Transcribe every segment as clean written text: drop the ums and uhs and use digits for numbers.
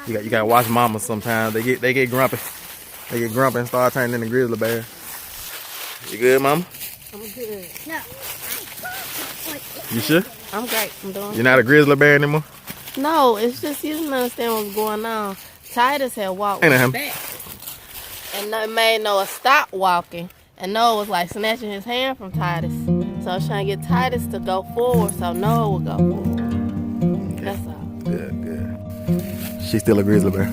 You gotta watch mama sometimes. They get grumpy. They get grumpy and start turning into grizzly bears. You good, mama? I'm good. No. You sure? I'm great. I'm doing. You're not a grizzly bear anymore? No, it's just you didn't understand what's going on. Titus had walked back, and no made Noah stop walking, and Noah was like snatching his hand from Titus. So I was trying to get Titus to go forward, so Noah would go forward. Okay. That's all. Good, good. She's still a grizzly bear.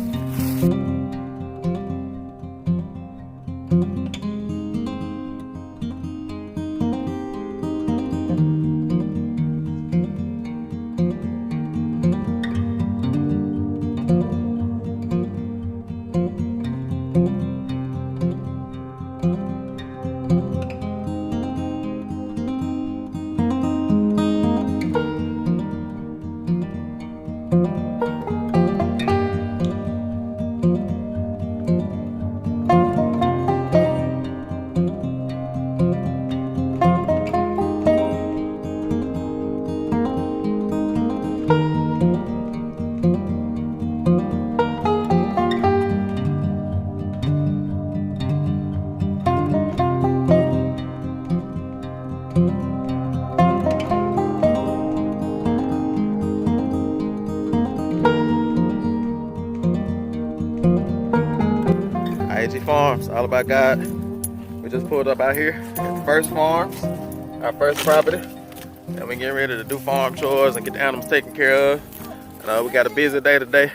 I.A.G Farms, all about God. We just pulled up out here at the first farms, our first property, and we're getting ready to do farm chores and get the animals taken care of. We got a busy day today.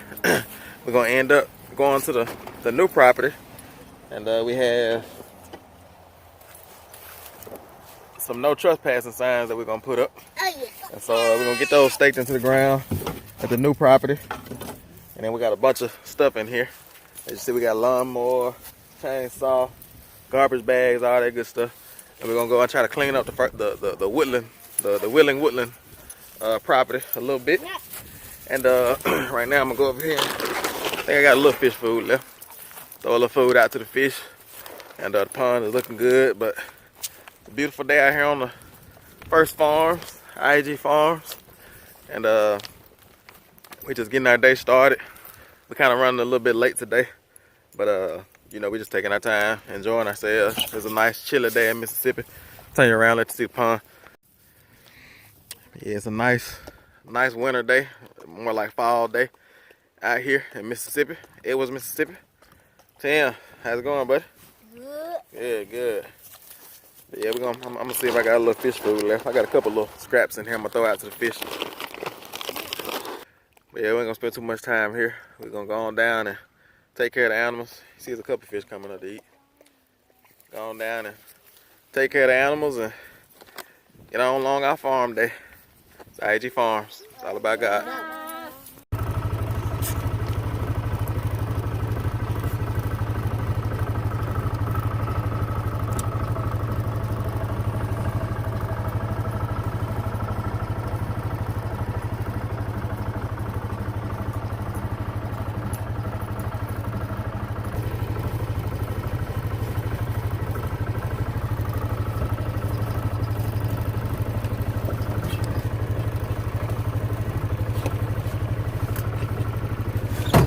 We're gonna end up going to the new property, and we have some no trespassing signs that we're gonna put up. And so we're gonna get those staked into the ground at the new property, and then we got a bunch of stuff in here. As you see, we got lawnmower, chainsaw, garbage bags, all that good stuff. And we're gonna go and try to clean up the woodland, the Wheeling Woodland property a little bit. And right now I'm gonna go over here. I think I got a little fish food left. Throw a little food out to the fish. And the pond is looking good, but it's a beautiful day out here on the first farms, I.A.G Farms. And we just getting our day started. We're kind of running a little bit late today, but you know, we're just taking our time, enjoying ourselves. It's a nice chilly day in Mississippi. Turn you around, let you see the pond. Yeah, it's a nice winter day, more like fall day out here in Mississippi. It was Mississippi. Tim, how's it going, buddy? Good. Good. But yeah, I'm gonna see if I got a little fish food left. I got a couple little scraps in here I'm gonna throw out to the fish. But yeah, we ain't gonna spend too much time here. We're gonna go on down and take care of the animals. You see there's a couple fish coming up to eat. Go on down and take care of the animals and get on along our farm day. It's I.A.G Farms. It's all about God.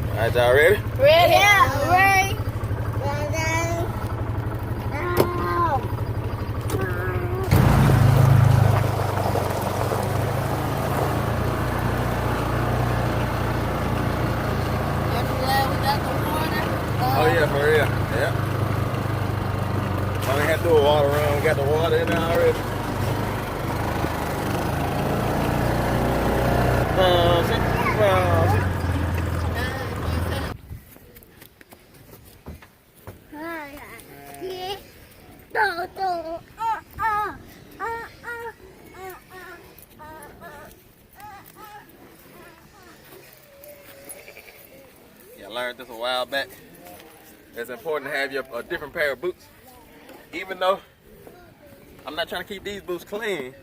All right, y'all ready? Ready? Yeah, ready. Oh yeah, for real. Yeah. Well, we had to do a water run. We got the water in there already. Yeah, I learned this a while back. It's important to have a different pair of boots. Even though I'm not trying to keep these boots clean,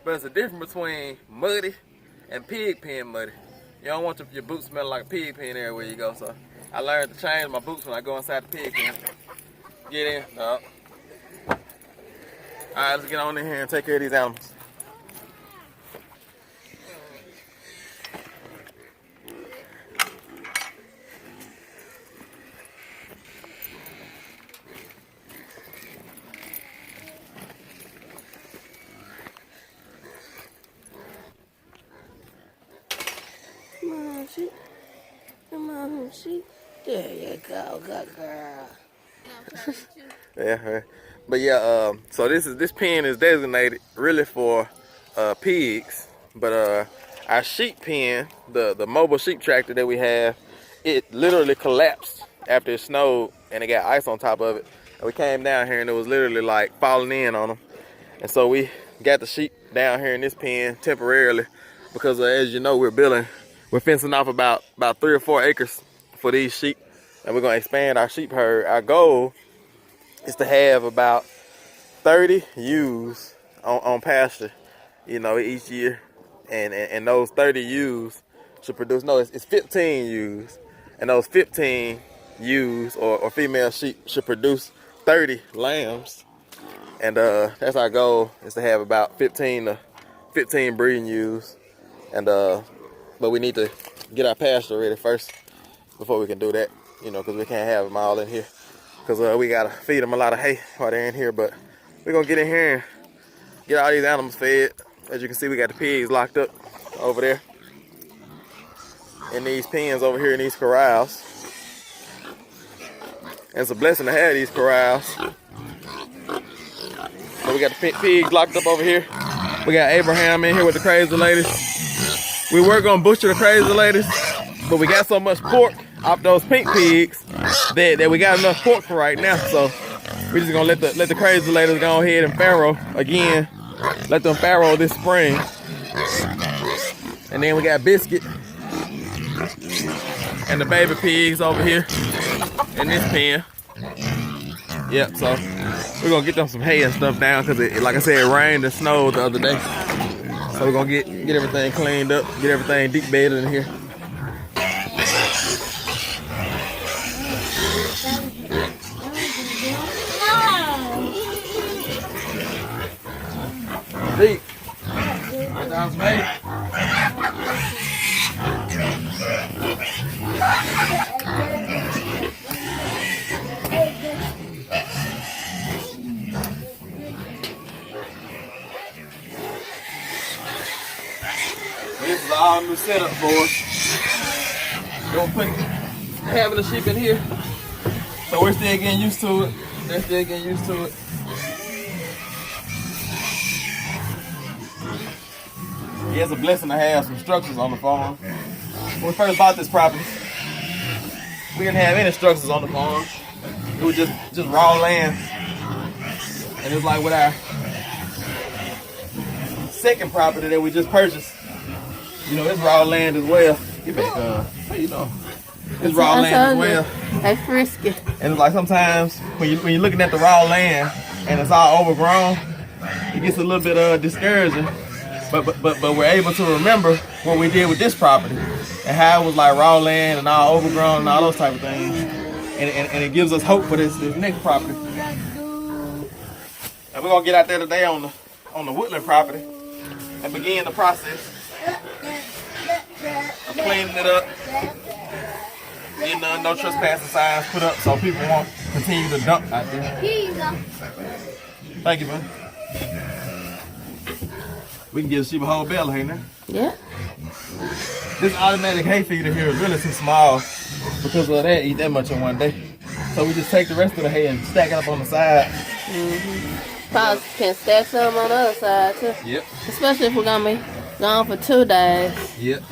but it's a difference between muddy and pig pen muddy. You don't want your boots smelling like a pig pen everywhere you go. So I learned to change my boots when I go inside the pig pen. Get in. Up. All right, let's get on in here and take care of these animals. Come on, sheep. There you go, good girl. Yeah, but yeah, so this pen is designated really for pigs, but our sheep pen, the mobile sheep tractor that we have, it literally collapsed after it snowed and it got ice on top of it. And we came down here and it was literally like falling in on them. And so we got the sheep down here in this pen temporarily because as you know, we're fencing off about 3 or 4 acres for these sheep, and we're gonna expand our sheep herd. Our goal is to have about 30 ewes on pasture, you know, each year, and those 30 ewes should produce. No, it's 15 ewes, and those 15 ewes or female sheep should produce 30 lambs, and that's our goal, is to have about 15 breeding ewes, and but we need to get our pasture ready first before we can do that, you know, because we can't have them all in here. Because we got to feed them a lot of hay while they're in here. But we're going to get in here and get all these animals fed. As you can see, we got the pigs locked up over there in these pens over here in these corrals. And it's a blessing to have these corrals. So we got the pigs locked up over here. We got Abraham in here with the crazy ladies. We were going to butcher the crazy ladies, but we got so much pork off those pink pigs that we got enough pork for right now. So we're just gonna let the crazy ladies go ahead and farrow again. Let them farrow this spring. And then we got Biscuit and the baby pigs over here in this pen. Yep, so we're gonna get them some hay and stuff down because like I said, it rained and snowed the other day. So we're gonna get everything cleaned up, get everything deep bedded in here. Deep. Right down some hay. This is all new setup for us. Don't put having the sheep in here. So we're still getting used to it. They're still getting used to it. Yeah, it's a blessing to have some structures on the farm. When we first bought this property, we didn't have any structures on the farm. It was just raw land. And it was like with our second property that we just purchased, you know, it's raw land as well. Get back, how you know? It's raw land as well. That's frisky. And it's like sometimes when you're looking at the raw land and it's all overgrown, it gets a little bit discouraging. But we're able to remember what we did with this property and how it was like raw land and all overgrown and all those type of things. And it gives us hope for this next property. And we're gonna get out there today on the woodland property and begin the process of cleaning it up, getting no trespassing signs put up so people won't continue to dump out there. Here you go. Thank you, man. We can give the sheep a whole bale of hay now. Yeah. This automatic hay feeder here is really too small because they don't eat that much in one day. So we just take the rest of the hay and stack it up on the side. Probably can stack some on the other side too. Yep. Especially if we're gonna be gone for 2 days. Yep.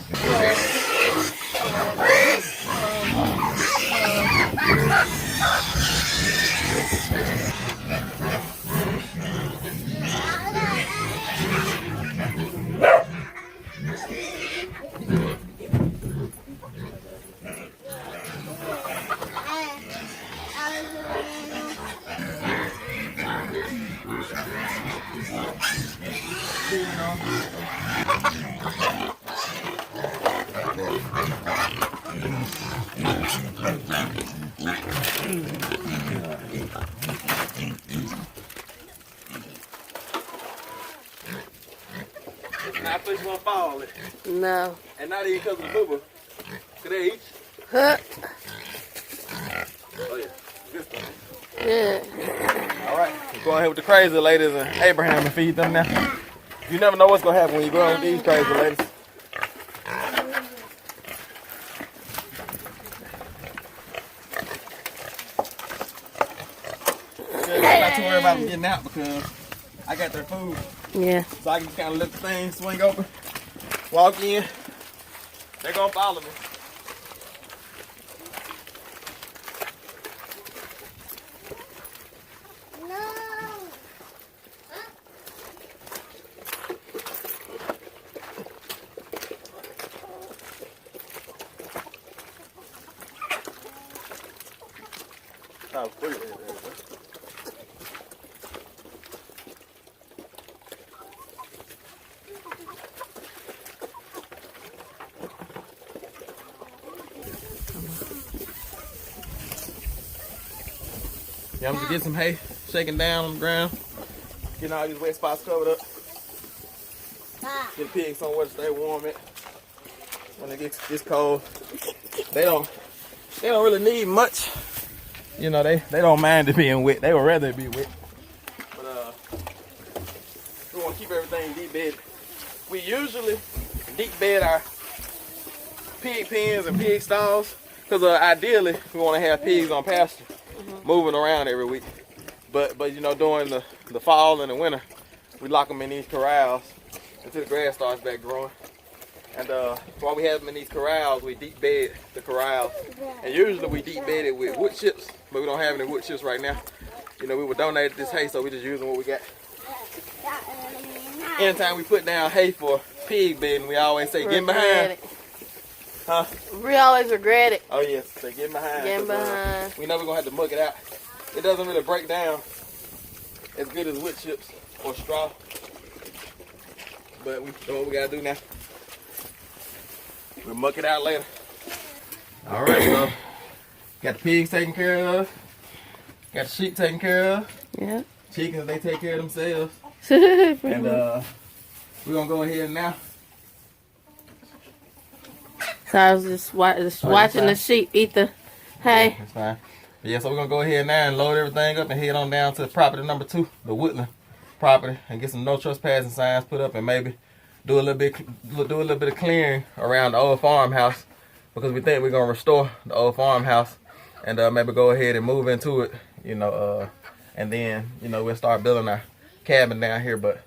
Not fish won't fall. No. And not even because of the boober. Could they eat? Huh? Oh yeah. Good stuff. Yeah. Alright. Go ahead with the crazy ladies and Abraham and feed them now. You never know what's gonna happen when you go on with these crazy ladies. too worried about them getting out because I got their food. Yeah. So I can just kind of let the thing swing open, walk in. They're gonna follow me. Oh, free. Yeah, I'm gonna get some hay shaking down on the ground, getting all these wet spots covered up. Get the pigs somewhere to stay warm at when it gets cold. They don't really need much. You know, they don't mind it being wet. They would rather it be wet. But we want to keep everything deep bedded. We usually deep bed our pig pens and pig stalls because ideally we want to have pigs on pasture, moving around every week. But you know, during the fall and the winter, we lock them in these corrals until the grass starts back growing. And while we have them in these corrals, we deep bed the corrals. And usually we deep bed it with wood chips, but we don't have any wood chips right now. You know, we would donate this hay, so we just using what we got. Anytime we put down hay for pig bedding, we always say, get behind. Huh? We always regret it. Oh yes, say get behind. Get behind. We know we're gonna have to muck it out. It doesn't really break down as good as wood chips or straw. But we know what we gotta do now. We'll muck it out later. All right, so got the pigs taken care of. Got the sheep taken care of. Yeah. Chickens, they take care of themselves. And we're gonna go ahead now. So I was just watching the sheep eat the hay. Yeah, that's fine. But yeah, so we're gonna go ahead now and load everything up and head on down to property number 2, the woodland property, and get some no trespassing signs put up and maybe do a little bit of clearing around the old farmhouse because we think we're gonna restore the old farmhouse and maybe go ahead and move into it, you know, and then, you know, we'll start building our cabin down here. But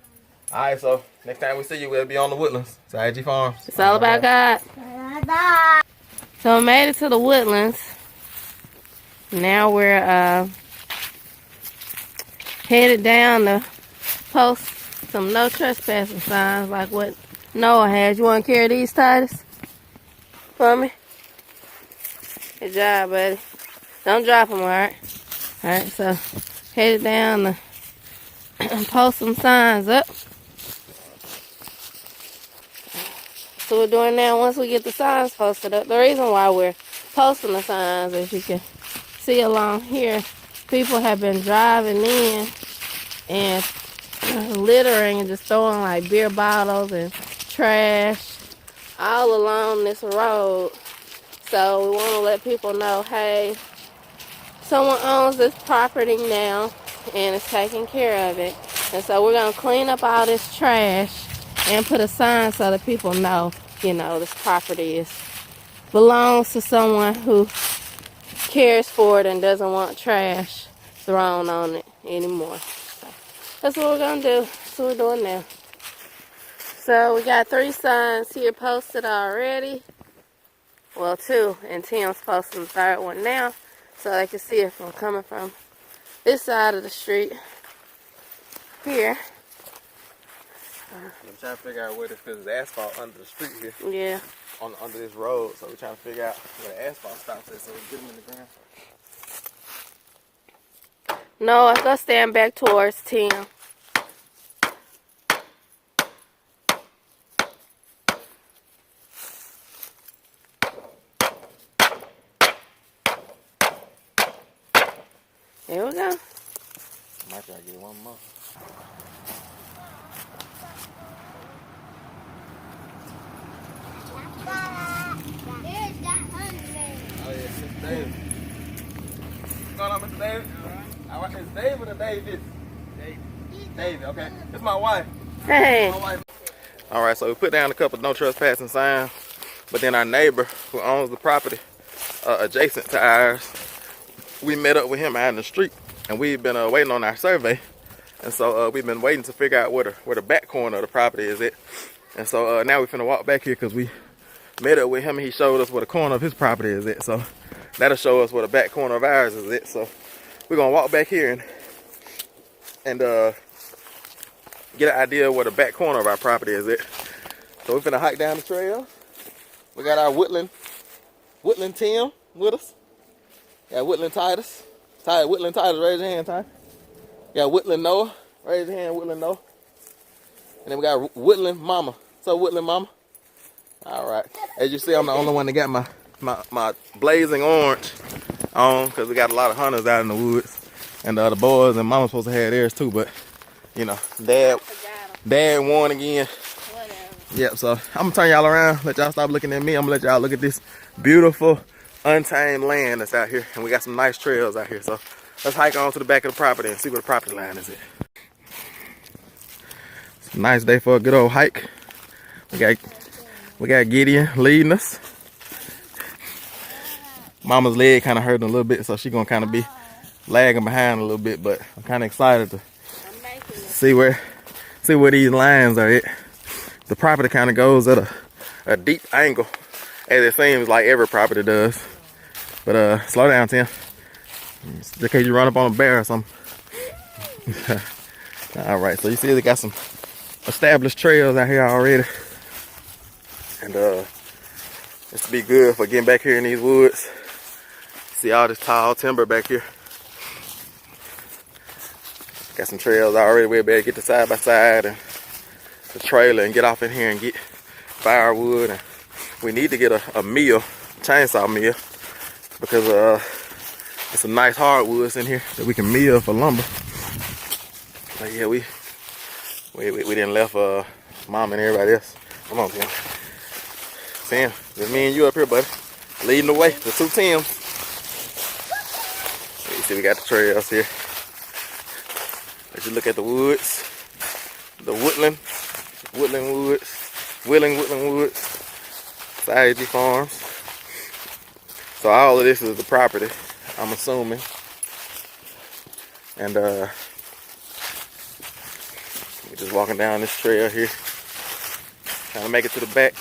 all right, so next time we see you, we'll be on the woodlands. It's I.A.G Farms. It's all about God. So I made it to the woodlands. Now we're headed down to post some no trespassing signs like what Noah has. You want to carry these, Titus? For me? Good job, buddy. Don't drop them, alright? Alright, so headed down to post some signs up. So we're doing that once we get the signs posted up. The reason why we're posting the signs, as you can see along here, people have been driving in and littering and just throwing like beer bottles and trash all along this road. So we want to let people know, hey, someone owns this property now and is taking care of it. And so we're going to clean up all this trash and put a sign so that people know, you know, this property belongs to someone who cares for it and doesn't want trash thrown on it anymore. So that's what we're going to do. That's what we're doing now. So we got 3 signs here posted already. Well, 2, and Tim's posting the 3rd one now so they can see if I'm coming from this side of the street here. I'm trying to figure out where this, because there's asphalt under the street here. Yeah. Under this road, so we're trying to figure out where the asphalt stops at so we can get them in the ground. No, go stand back towards Tim. There we go. I might try to get one more. Oh yeah, Mr. David. What's going on, Mr. David? All right, it's David or David? David, okay. It's my wife. Hey. My wife. All right, so we put down a couple no trespassing signs, but then our neighbor who owns the property adjacent to ours, we met up with him out in the street, and we've been waiting on our survey. And so we've been waiting to figure out where the back corner of the property is at. And so now we're finna walk back here because we met up with him and he showed us where the corner of his property is at. So that'll show us where the back corner of ours is at. So we're gonna walk back here and get an idea of where the back corner of our property is at. So we're finna hike down the trail. We got our Woodland Tim with us. Got Woodland Titus. Woodland Titus, raise your hand, Ty. Got Woodland Noah. Raise your hand, Woodland Noah. And then we got Woodland Mama. So Woodland Mama. All right. As you see, I'm the only one that got my blazing orange on because we got a lot of hunters out in the woods. And the boys and Mama's supposed to have theirs too, but you know, Dad won again. Whatever. Yep, so I'm gonna turn y'all around, let y'all stop looking at me. I'm gonna let y'all look at this beautiful, untamed land that's out here. And we got some nice trails out here. So let's hike on to the back of the property and see where the property line is at. It's a nice day for a good old hike. We got Gideon leading us. Mama's leg kind of hurting a little bit, so she's gonna kind of be lagging behind a little bit, but I'm kind of excited to see where these lines are at. The property kind of goes at a deep angle, as it seems like every property does. But slow down, Tim. Just in case you run up on a bear or something. All right, so you see they got some established trails out here already. And this will be good for getting back here in these woods. See all this tall timber back here. Got some trails already. We'll be able to get the side by side and the trailer and get off in here and get firewood. And we need to get a mill, chainsaw mill, because there's some nice hardwoods in here that we can mill for lumber. But yeah, we didn't left Mom and everybody else. Come on, Tim. Tim, just me and you up here, buddy. Leading the way, the two Tims. You see we got the trails here. As you look at the woods, the Woodland Woods, I.A.G Farms. So all of this is the property, I'm assuming. And we're just walking down this trail here, trying to make it to the back.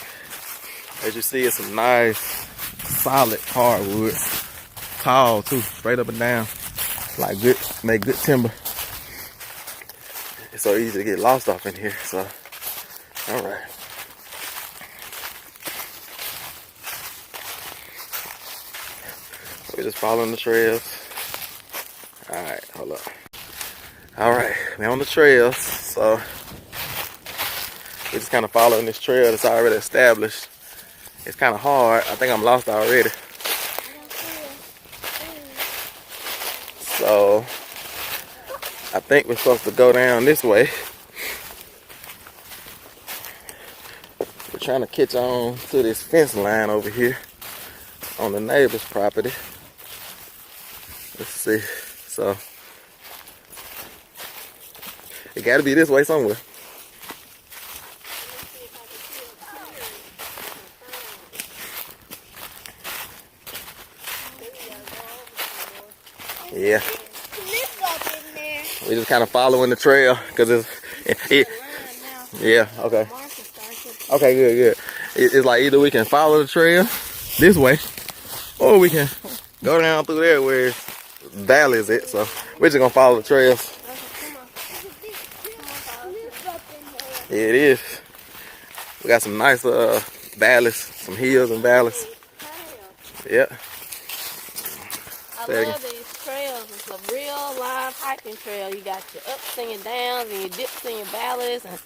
As you see, it's some nice, solid hardwoods, tall too, straight up and down, like good, make good timber. It's so easy to get lost off in here. So, all right. We're just following the trails. All right, hold up. All right, we're on the trails. So we're just kind of following this trail that's already established. It's kind of hard. I think I'm lost already. So I think we're supposed to go down this way. We're trying to catch on to this fence line over here on the neighbor's property. Let's see. So it got to be this way somewhere. Yeah. We just kind of following the trail because yeah, okay. Okay, good. It's like either we can follow the trail this way or we can go down through there where valley is at. So we're just gonna follow the trails. Yeah, it is. We got some nice valleys, some hills and valleys. Yeah. I love these trails. It's a real live hiking trail. You got your ups and your downs and your dips and your valleys. And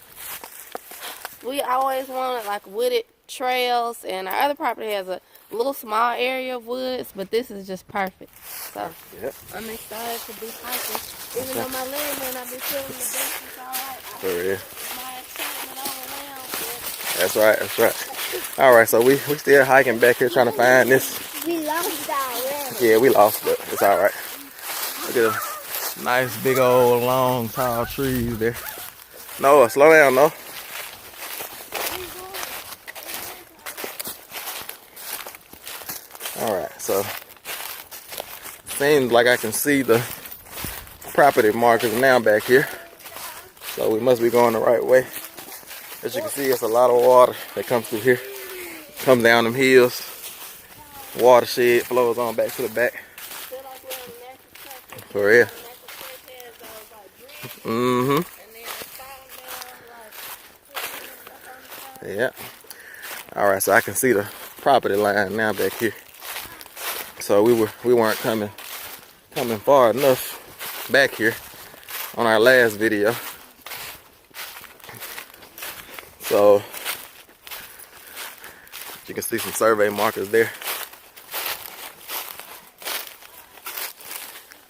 we always wanted like wooded trails. And our other property has a little small area of woods, but this is just perfect. So yep. I'm excited to be hiking. Even though my leg may not be feeling the best, it's all right. For real. My excitement overwhelmed. That's right, that's right. All right, so we still hiking back here trying to find this. We lost already. Yeah, we lost, but it's all right. Look at the nice big old long tall trees there. Noah, slow down, Noah. All right, so seems like I can see the property markers now back here. So we must be going the right way. As you can see, it's a lot of water that comes through here. Comes down them hills. Watershed flows on back to the back. For real. Mm-hmm. Yeah. Alright, so I can see the property line now back here. So we weren't coming far enough back here on our last video. So you can see some survey markers there.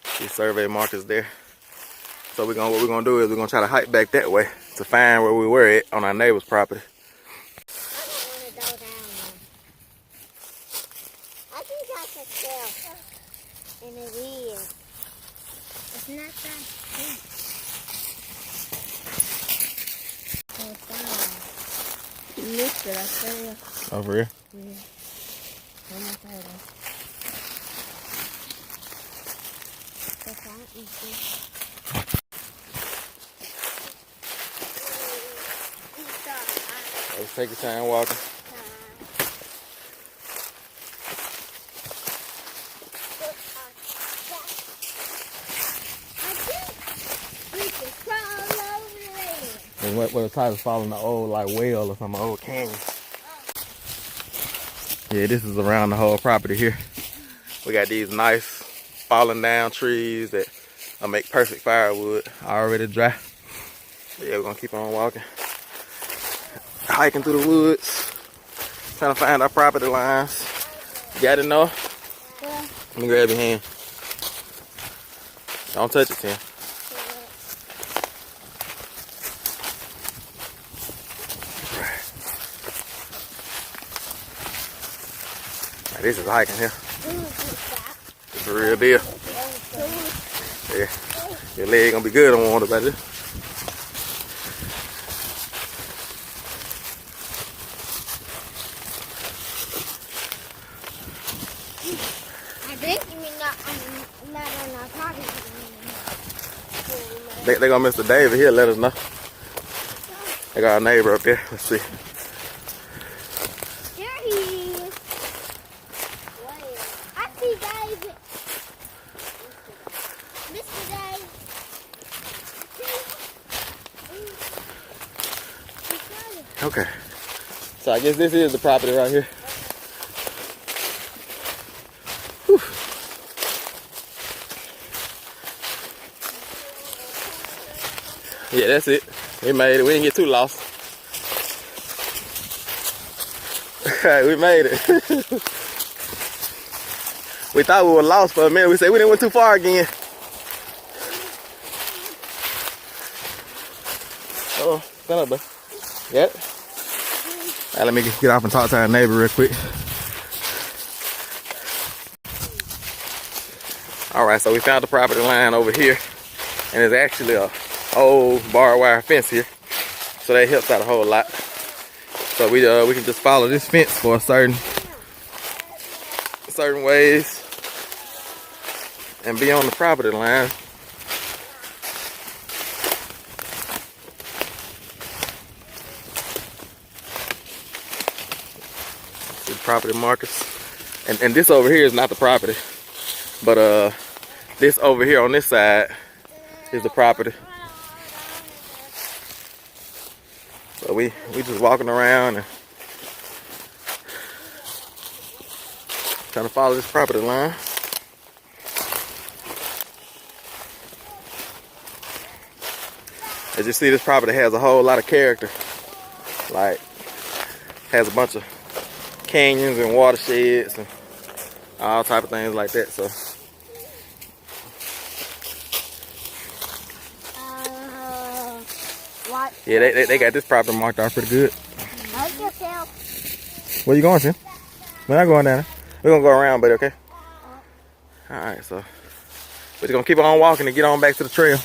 See survey markers there. So what we're gonna do is we're gonna try to hike back that way to find where we were at on our neighbor's property. I don't want to go down there. I think I can tell. And it is. It's not that deep. It's down. You missed it, I fell. Over here. Yeah. I'm not tired. Let's take your time walking. And what the title's following the old like well or some old canyon. Yeah, this is around the whole property here. We got these nice falling down trees that make perfect firewood, already dry. But yeah, we're gonna keep on walking. Hiking through the woods, trying to find our property lines. You got it, Noah? Yeah. Let me grab your hand. Don't touch it, Tim. Now, this is hiking here. It's a real deal. Yeah, your leg gonna be good on water about this. They gonna Mr. David here, let us know. They got a neighbor up there. Let's see. There he is. I see David. Mr. David. Okay. So I guess this is the property right here. Whew. Yeah, that's it. We made it. We didn't get too lost. We made it. We thought we were lost for a minute. We said we didn't went too far again. Oh, stand up, bud. Yep. Right, let me get off and talk to our neighbor real quick. All right, so we found the property line over here, and there's actually a old barbed wire fence here, so that helps out a whole lot. So we can just follow this fence for certain ways and be on the property line. See property markers, and this over here is not the property, but this over here on this side is the property. So we just walking around and trying to follow this property line. As you see, this property has a whole lot of character. Like, has a bunch of canyons and watersheds and all type of things like that. So yeah, they got this property marked out pretty good. Help yourself. Where you going, Tim? We're not going down there. We're gonna go around, buddy, okay? Alright, so we're just gonna keep on walking and get on back to the trail.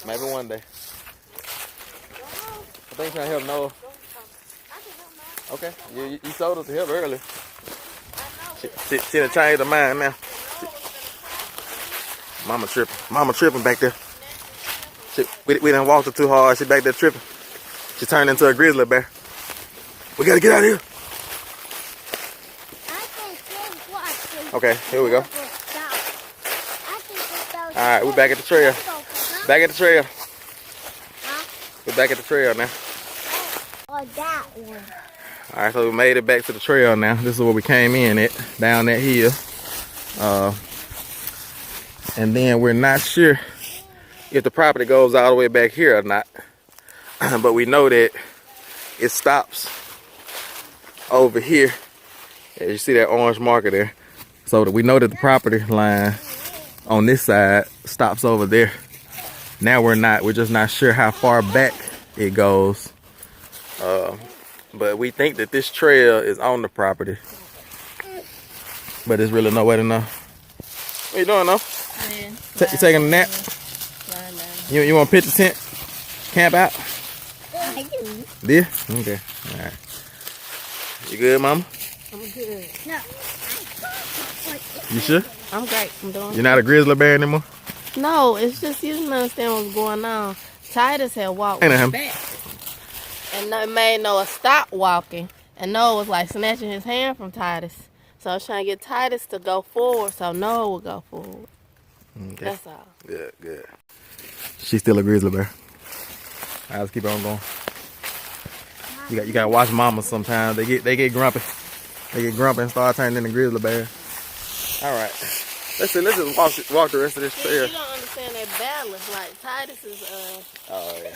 Maybe one day. I think trying to help Noah. Okay, you told us to help earlier. She done changed her mind now. Mama tripping. Mama tripping back there. We done walked her too hard. She back there tripping. She turned into a grizzly bear. We gotta get out of here. Okay, here we go. Alright, we're back at the trail. Back at the trail. We're back at the trail now. Or that one. Alright, so we made it back to the trail now. This is where we came in at, down that hill. And then we're not sure if the property goes all the way back here or not. But we know that it stops over here. As you see that orange marker there. So that we know that the property line on this side stops over there. Now we're just not sure how far back it goes. But we think that this trail is on the property. But there's really no way to know. What you doing, though? You taking a nap? You want to pitch a tent? Camp out? I do. Yeah? Okay. Alright. You good, mama? I'm good. No. You sure? I'm great. I'm doing. You're not a grizzly bear anymore? No, it's just you didn't understand what's going on. Titus had walked Ain't back, and made Noah stop walking, and Noah was like snatching his hand from Titus. So I was trying to get Titus to go forward, so Noah would go forward. Okay. That's all. Good, good. She's still a grizzly bear. Alright, let's keep on going. You gotta watch mamas sometimes. They get grumpy. They get grumpy and start turning into grizzly bears. Alright. Let's just walk the rest of this trail. You don't understand that balance. Like Titus is Oh yeah.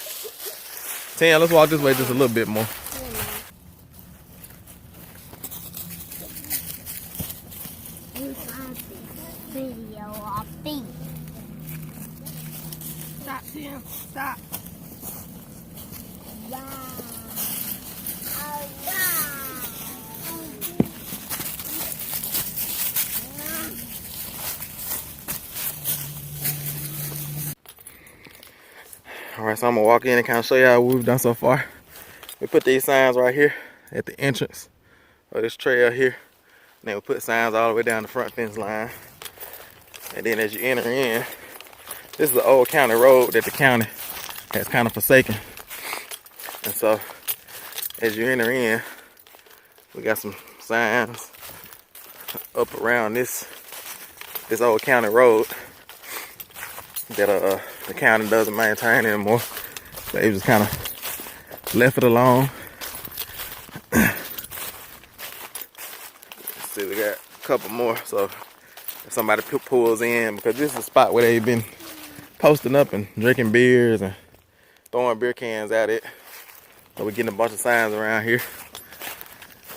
Tam, let's walk this way just a little bit more. Video of feet. Stop, Tim. Stop. Wow. Oh, wow. Alright, so I'm gonna walk in and kind of show you how we've done so far. We put these signs right here at the entrance of this trail here. And then we put signs all the way down the front fence line. And then as you enter in, this is the old county road that the county has kind of forsaken. And so as you enter in, we got some signs up around this old county road that the county doesn't maintain anymore. They just kind of left it alone. See, we got a couple more. So if somebody pulls in, because this is a spot where they've been posting up and drinking beers and throwing beer cans at it. So we're getting a bunch of signs around here.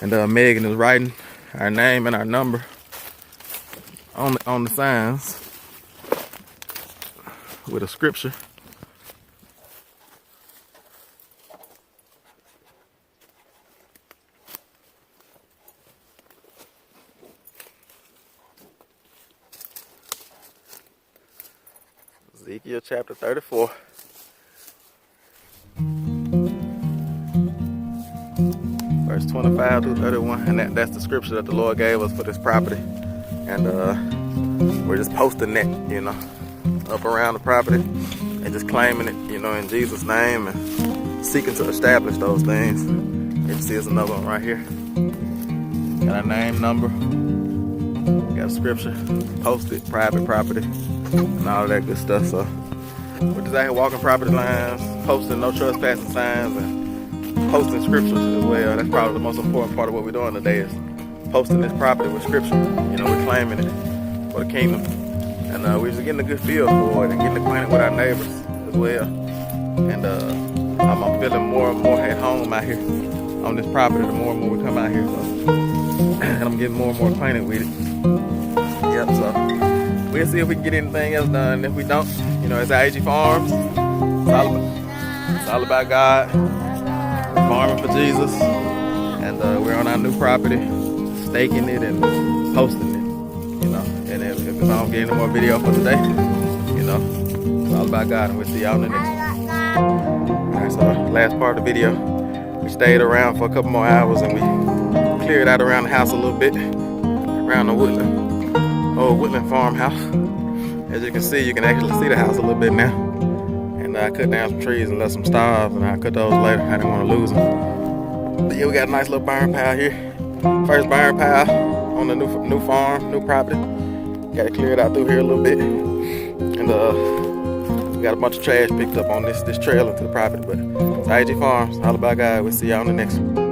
And Megan is writing our name and our number on the signs with a scripture. Ezekiel chapter 34. Verse 25 through 31. And that's the scripture that the Lord gave us for this property. And we're just posting that, you know, up around the property and just claiming it, you know, in Jesus' name and seeking to establish those things. You can see there's another one right here. Got our name, number, got a scripture, posted, private property, and all of that good stuff. So we're just out here walking property lines, posting no trespassing signs, and posting scriptures as well. That's probably the most important part of what we're doing today is posting this property with scripture. You know, we're claiming it for the kingdom. And we're just getting a good feel for it and getting acquainted with our neighbors as well. And I'm feeling more and more at home out here on this property the more and more we come out here. So, and I'm getting more and more acquainted with it. Yep, so we'll see if we can get anything else done. If we don't, you know, it's I.A.G Farms. It's all about God. We're farming for Jesus. And we're on our new property, staking it and posting it. You know, and if I don't get any more video for today, you know, it's all about God, and we'll see y'all in the next one. Alright, so last part of the video, we stayed around for a couple more hours and we cleared out around the house a little bit, around the old woodland farmhouse. As you can see, you can actually see the house a little bit now. And I cut down some trees and left some stars, and I'll cut those later. I didn't want to lose them. But yeah, we got a nice little burn pile here. First burn pile on the new farm, new property. Got it cleared out through here a little bit. And we got a bunch of trash picked up on this trail into the property. But it's I.A.G Farms, all about God. We'll see y'all on the next one.